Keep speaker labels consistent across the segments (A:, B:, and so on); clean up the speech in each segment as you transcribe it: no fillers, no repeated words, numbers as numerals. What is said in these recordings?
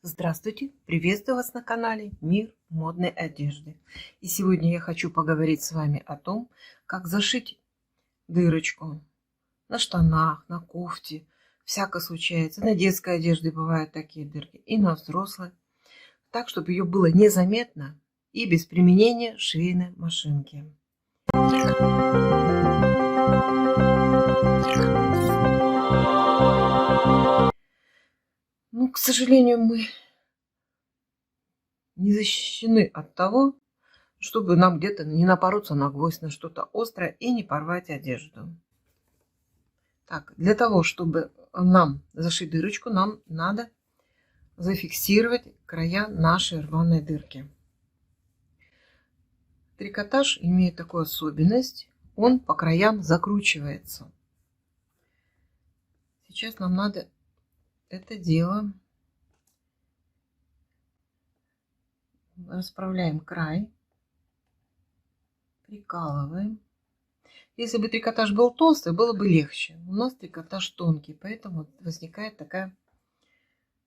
A: Здравствуйте! Приветствую вас на канале Мир модной одежды. И сегодня я хочу поговорить с вами о том, как зашить дырочку на штанах, на кофте. Всяко случается. На детской одежде бывают такие дырки, и на взрослой. Так, чтобы ее было незаметно и без применения швейной машинки. Ну, к сожалению, мы не защищены от того, чтобы нам где-то не напороться на гвоздь, на что-то острое и не порвать одежду. Так, для того, чтобы нам зашить дырочку, нам надо зафиксировать края нашей рваной дырки. Трикотаж имеет такую особенность, он по краям закручивается. Сейчас нам надо это дело. Расправляем край, прикалываем. Если бы трикотаж был толстый, было бы легче. У нас трикотаж тонкий, поэтому возникает такая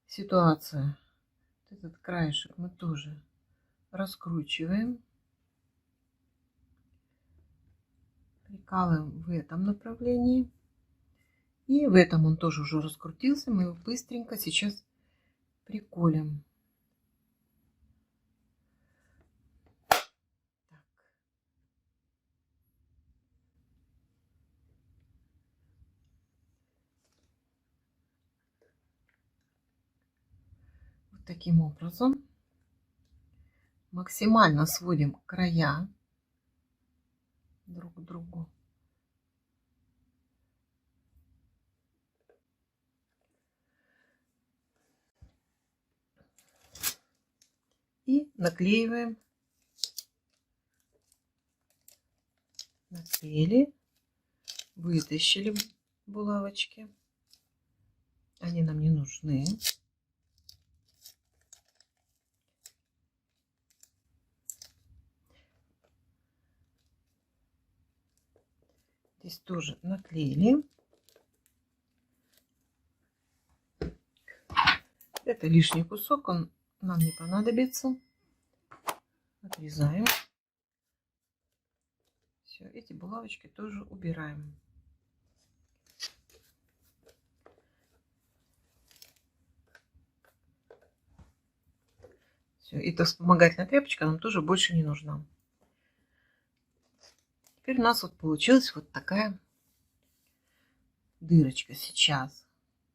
A: ситуация. Этот краешек мы тоже раскручиваем. Прикалываем в этом направлении. И в этом он тоже уже раскрутился. Мы его быстренько сейчас приколем. Вот таким образом максимально сводим края друг к другу. И наклеиваем. Наклеили, вытащили булавочки. Они нам не нужны. Здесь тоже наклеили. Это лишний кусок, он нам не понадобится. Отрезаем. Все, эти булавочки тоже убираем. Все, эта вспомогательная тряпочка нам тоже больше не нужна. Теперь у нас вот получилась вот такая дырочка. Сейчас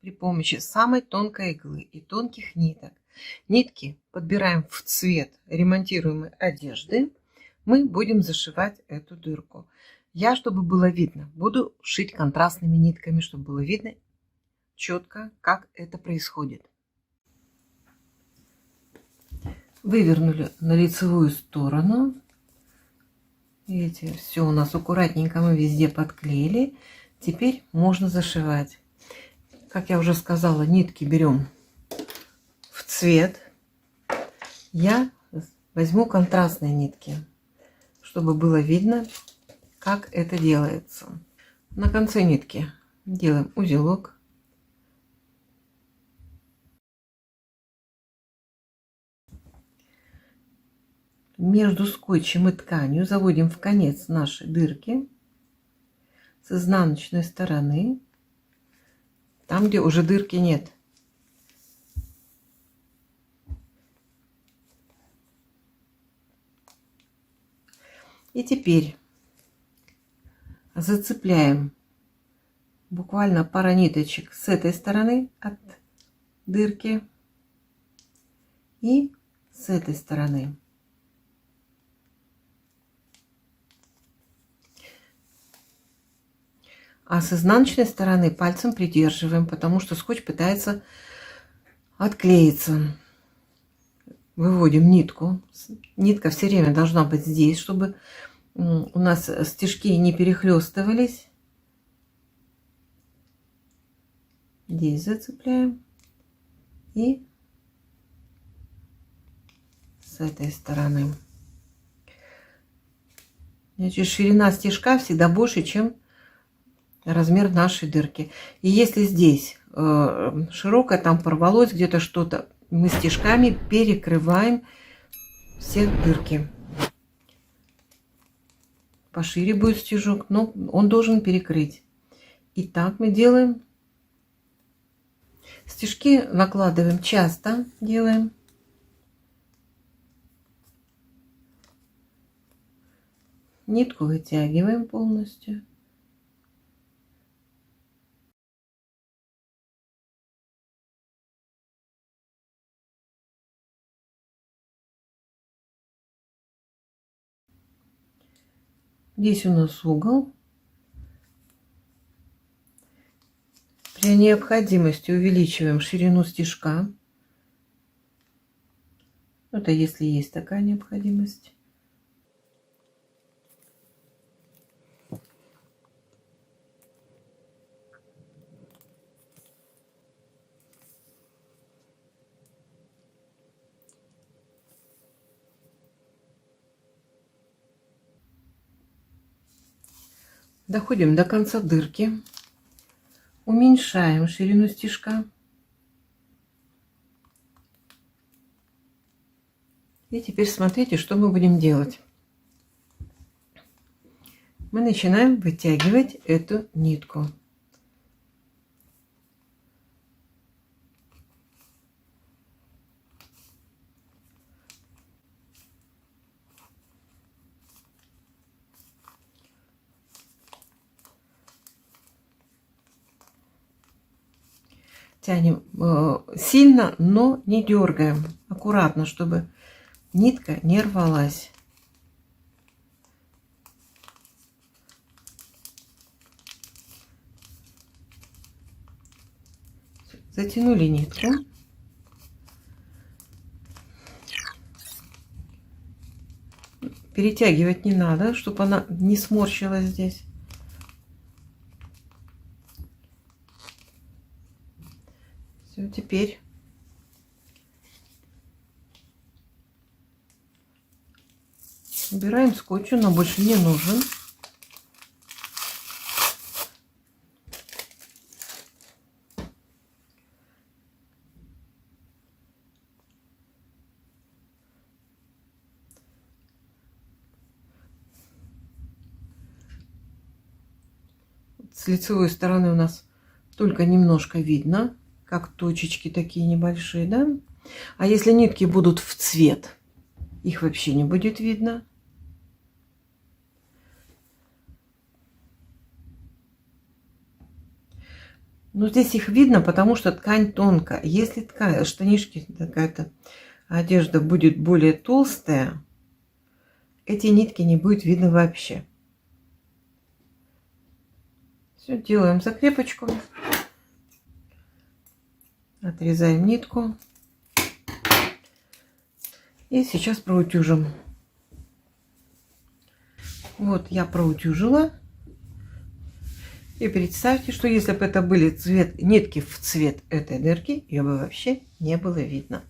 A: при помощи самой тонкой иглы и тонких ниток. Нитки подбираем в цвет ремонтируемой одежды. Мы будем зашивать эту дырку. Я, чтобы было видно, буду шить контрастными нитками, чтобы было видно четко, как это происходит. Вывернули на лицевую сторону. Видите, все у нас аккуратненько мы везде подклеили. Теперь можно зашивать. Как я уже сказала, нитки берем в цвет. Я возьму контрастные нитки, чтобы было видно, как это делается. На конце нитки делаем узелок. Между скотчем и тканью заводим в конец нашей дырки с изнаночной стороны, там, где уже дырки нет. И теперь зацепляем буквально пара ниточек с этой стороны от дырки и с этой стороны. А с изнаночной стороны пальцем придерживаем, потому что скотч пытается отклеиться. Выводим нитку. Нитка все время должна быть здесь, чтобы у нас стежки не перехлестывались. Здесь зацепляем. И с этой стороны. Значит, ширина стежка всегда больше, чем размер нашей дырки. И если здесь широкая, там порвалось где-то что-то, мы стежками перекрываем все дырки. Пошире будет стежок, но он должен перекрыть. И так мы делаем. Стежки накладываем часто, делаем. Нитку вытягиваем полностью. Здесь у нас угол. При необходимости увеличиваем ширину стежка. Это если есть такая необходимость. Доходим до конца дырки. Уменьшаем ширину стежка. И теперь смотрите, что мы будем делать. Мы начинаем вытягивать эту нитку. Тянем сильно, но не дергаем. Аккуратно, чтобы нитка не рвалась. Затянули нитку. Перетягивать не надо, чтобы она не сморщилась здесь. Все, теперь убираем скотч, он нам больше не нужен. С лицевой стороны у нас только немножко видно, как точечки такие небольшие, да? А если нитки будут в цвет, их вообще не будет видно. Но здесь их видно, потому что ткань тонкая. Если ткань, штанишки, какая-то одежда будет более толстая, эти нитки не будет видно вообще. Все, делаем закрепочку. Отрезаем нитку. И сейчас проутюжим. Вот я проутюжила. И представьте, что если бы это были нитки в цвет этой дырки, ее бы вообще не было видно.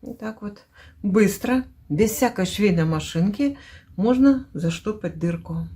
A: Вот так вот быстро, без всякой швейной машинки, можно заштопать дырку.